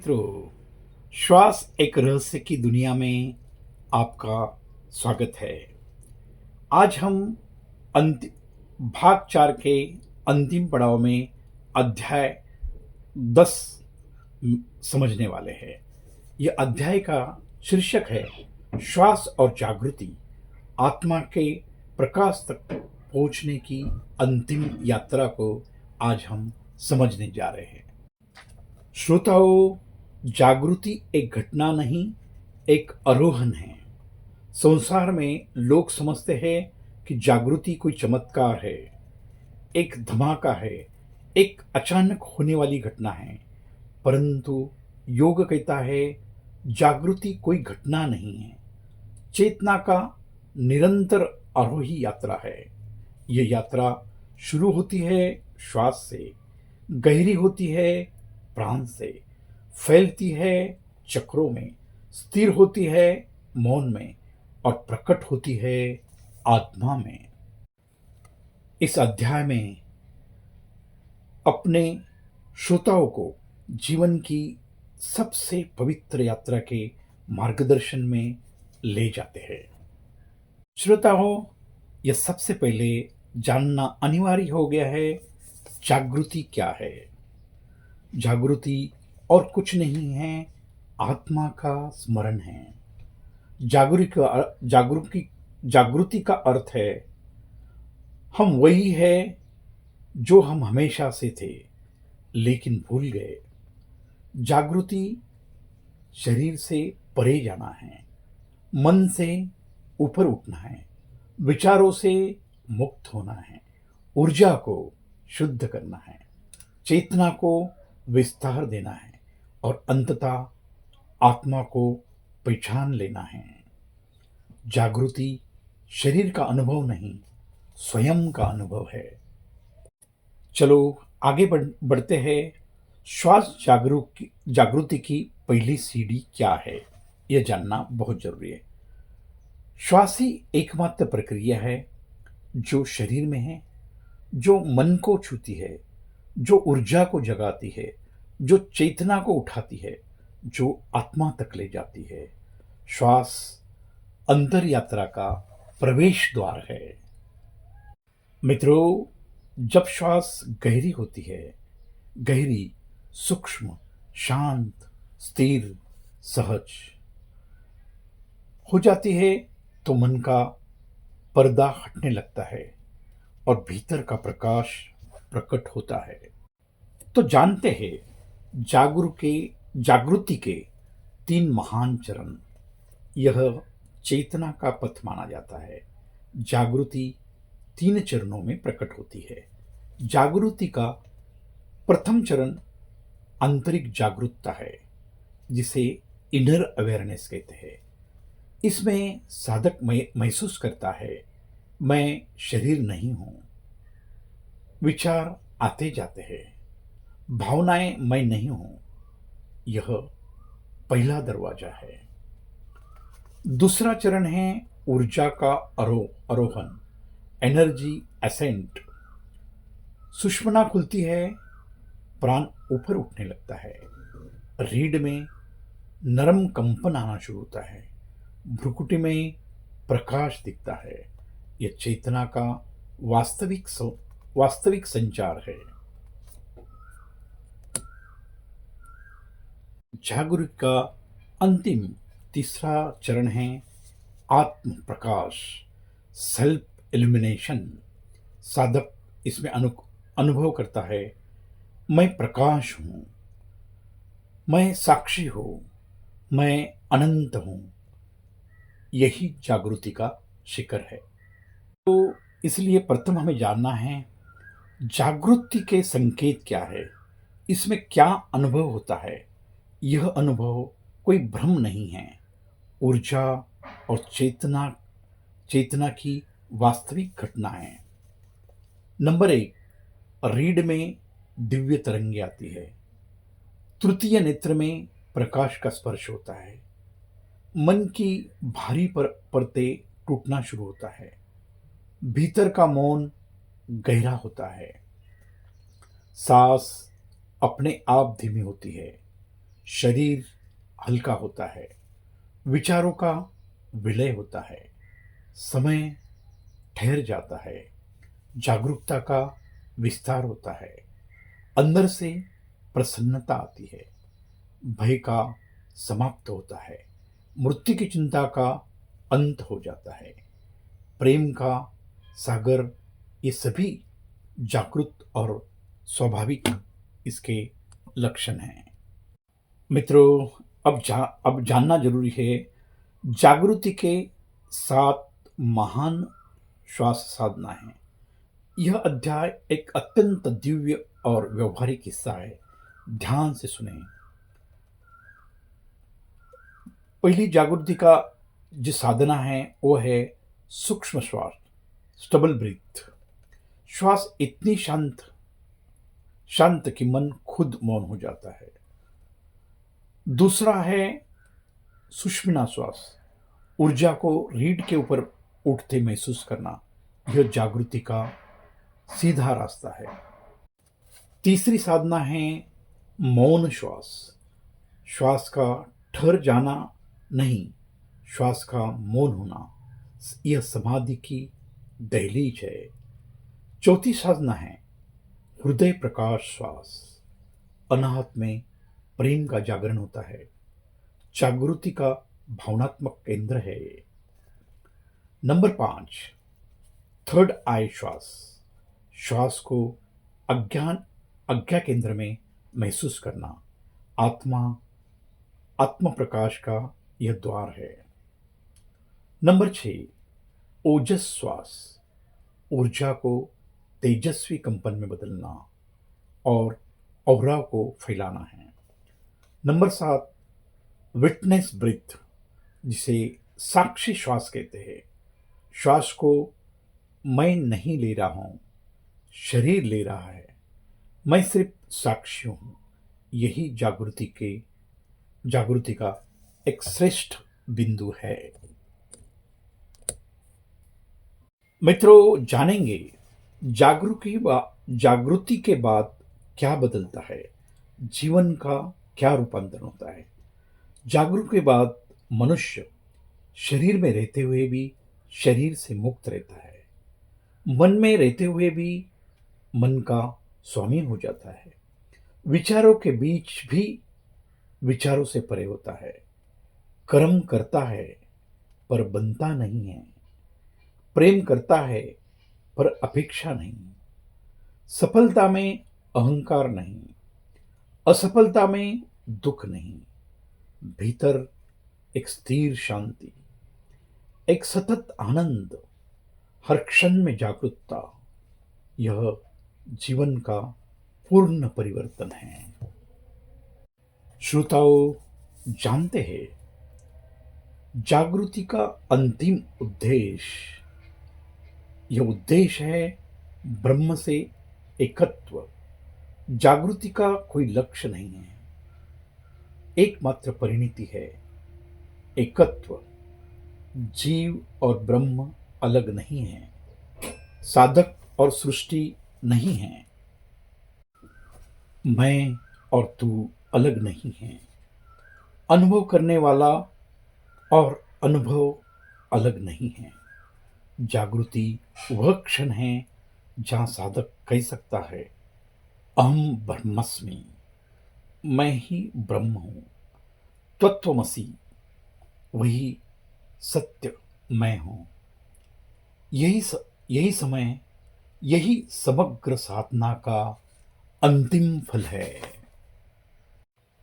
मित्रों, श्वास एक रहस्य की दुनिया में आपका स्वागत है। आज हम भाग 4 के अंतिम पड़ाव में अध्याय 10 समझने वाले हैं। यह अध्याय का शीर्षक है श्वास और जागृति, आत्मा के प्रकाश तक पहुंचने की अंतिम यात्रा को आज हम समझने जा रहे हैं। श्रोताओं, जागृति एक घटना नहीं, एक आरोहण है। संसार में लोग समझते हैं कि जागृति कोई चमत्कार है, एक धमाका है, एक अचानक होने वाली घटना है। परंतु योग कहता है जागृति कोई घटना नहीं है, चेतना का निरंतर आरोही यात्रा है। यह यात्रा शुरू होती है श्वास से, गहरी होती है प्राण से, फैलती है चक्रों में, स्थिर होती है मौन में और प्रकट होती है आत्मा में। इस अध्याय में अपने श्रोताओं को जीवन की सबसे पवित्र यात्रा के मार्गदर्शन में ले जाते हैं। श्रोताओं, यह सबसे पहले जानना अनिवार्य हो गया है, जागृति क्या है। जागृति और कुछ नहीं है, आत्मा का स्मरण है। जागृति का अर्थ है हम वही है जो हम हमेशा से थे लेकिन भूल गए। जागृति शरीर से परे जाना है, मन से ऊपर उठना है, विचारों से मुक्त होना है, ऊर्जा को शुद्ध करना है, चेतना को विस्तार देना है और अंततः आत्मा को पहचान लेना है। जागृति शरीर का अनुभव नहीं, स्वयं का अनुभव है। चलो आगे बढ़ते हैं। श्वास जागृति की पहली सीढ़ी क्या है, यह जानना बहुत जरूरी है। श्वास ही एकमात्र प्रक्रिया है जो शरीर में है, जो मन को छूती है, जो ऊर्जा को जगाती है, जो चेतना को उठाती है, जो आत्मा तक ले जाती है। श्वास अंतर यात्रा का प्रवेश द्वार है। मित्रों, जब श्वास गहरी होती है, गहरी, सूक्ष्म, शांत, स्थिर, सहज हो जाती है, तो मन का पर्दा हटने लगता है और भीतर का प्रकाश प्रकट होता है। तो जानते हैं जागृति के 3 महान चरण। यह चेतना का पथ माना जाता है। जागृति 3 चरणों में प्रकट होती है। जागृति का प्रथम चरण आंतरिक जागरूकता है, जिसे इनर अवेयरनेस कहते हैं। इसमें साधक महसूस करता है मैं शरीर नहीं हूं, विचार आते जाते हैं, भावनाएं मैं नहीं हूं। यह पहला दरवाजा है। दूसरा चरण है ऊर्जा का आरोहण, एनर्जी असेंट। सुषुम्ना खुलती है, प्राण ऊपर उठने लगता है, रीढ़ में नरम कंपन आना शुरू होता है, भ्रुकुटी में प्रकाश दिखता है। यह चेतना का वास्तविक संचार है। जागरूक का अंतिम तीसरा चरण है आत्म प्रकाश, सेल्फ इल्यूमिनेशन। साधक इसमें अनुभव करता है मैं प्रकाश हूं, मैं साक्षी हूं, मैं अनंत हूं। यही जागृति का शिखर है। तो इसलिए प्रथम हमें जानना है जागृति के संकेत क्या है, इसमें क्या अनुभव होता है। यह अनुभव कोई भ्रम नहीं है, ऊर्जा और चेतना की वास्तविक घटना है। नंबर 1, रीढ़ में दिव्य तरंगे आती है। तृतीय नेत्र में प्रकाश का स्पर्श होता है। मन की भारी परतें टूटना शुरू होता है। भीतर का मौन गहरा होता है। सांस अपने आप धीमी होती है। शरीर हल्का होता है, विचारों का विलय होता है, समय ठहर जाता है, जागरूकता का विस्तार होता है, अंदर से प्रसन्नता आती है, भय का समाप्त होता है, मृत्यु की चिंता का अंत हो जाता है, प्रेम का सागर, ये सभी जागृत और स्वाभाविक इसके लक्षण हैं। मित्रों, अब जानना जरूरी है, जागृति के 7 महान श्वास साधना है। यह अध्याय एक अत्यंत दिव्य और व्यवहारिक हिस्सा है। ध्यान से सुने। पहली जागृति का जो साधना है वो है सूक्ष्म श्वास, स्टबल ब्रीथ। श्वास इतनी शांत शांत कि मन खुद मौन हो जाता है। दूसरा है सुषुम्ना श्वास, ऊर्जा को रीढ़ के ऊपर उठते महसूस करना। यह जागृति का सीधा रास्ता है। तीसरी साधना है मौन श्वास, श्वास का ठहर जाना नहीं, श्वास का मौन होना। यह समाधि की दहलीज है। चौथी साधना है हृदय प्रकाश श्वास, अनाहत में प्रेम का जागरण होता है, जागृति का भावनात्मक केंद्र है। नंबर 5, थर्ड आई श्वास, श्वास को आज्ञा केंद्र में महसूस करना। आत्म प्रकाश का यह द्वार है। नंबर 6, ओजस श्वास, ऊर्जा को तेजस्वी कंपन में बदलना और औरा को फैलाना है। नंबर 7, विटनेस ब्रीथ, जिसे साक्षी श्वास कहते हैं। श्वास को मैं नहीं ले रहा हूं, शरीर ले रहा है, मैं सिर्फ साक्षी हूं। यही जागृति का एक श्रेष्ठ बिंदु है। मित्रों, जानेंगे जागृति के बाद क्या बदलता है, जीवन का क्या रूपांतरण होता है। जागरूक के बाद मनुष्य शरीर में रहते हुए भी शरीर से मुक्त रहता है, मन में रहते हुए भी मन का स्वामी हो जाता है, विचारों के बीच भी विचारों से परे होता है, कर्म करता है पर बनता नहीं है, प्रेम करता है पर अपेक्षा नहीं, सफलता में अहंकार नहीं, असफलता में दुख नहीं, भीतर एक स्थिर शांति, एक सतत आनंद, हर क्षण में जागरूकता। यह जीवन का पूर्ण परिवर्तन है। श्रोताओं, जानते हैं जागृति का अंतिम उद्देश्य, यह उद्देश्य है ब्रह्म से एकत्व। जागृति का कोई लक्ष्य नहीं है, एकमात्र परिणति है एकत्व। जीव और ब्रह्म अलग नहीं है, साधक और सृष्टि नहीं है, मैं और तू अलग नहीं है, अनुभव करने वाला और अनुभव अलग नहीं है। जागृति वह क्षण है जहाँ साधक कह सकता है, अहम ब्रह्मस्मि, मैं ही ब्रह्म हूँ, तत्वमसि, वही सत्य मैं हूँ। यही समग्र साधना का अंतिम फल है।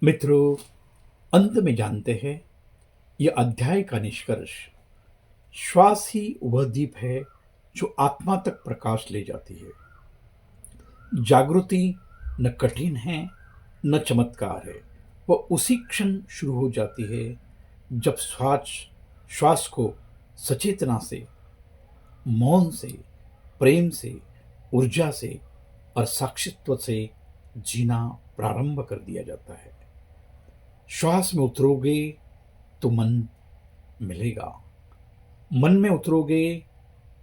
मित्रों, अंत में जानते हैं यह अध्याय का निष्कर्ष, श्वास ही वह दीप है जो आत्मा तक प्रकाश ले जाती है। जागृति न कठिन है न चमत्कार है, वह उसी क्षण शुरू हो जाती है जब श्वास को सचेतना से, मौन से, प्रेम से, ऊर्जा से और साक्षित्व से जीना प्रारंभ कर दिया जाता है। श्वास में उतरोगे तो मन मिलेगा, मन में उतरोगे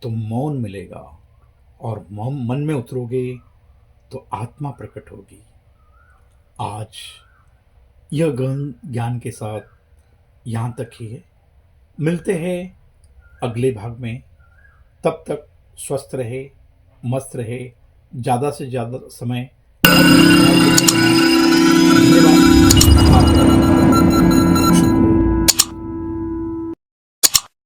तो मौन मिलेगा, और मन में उतरोगे तो आत्मा प्रकट होगी। आज यह गहन ज्ञान के साथ यहाँ तक ही है। मिलते हैं अगले भाग में। तब तक स्वस्थ रहे, मस्त रहे, ज़्यादा से ज़्यादा समय धन्यवाद।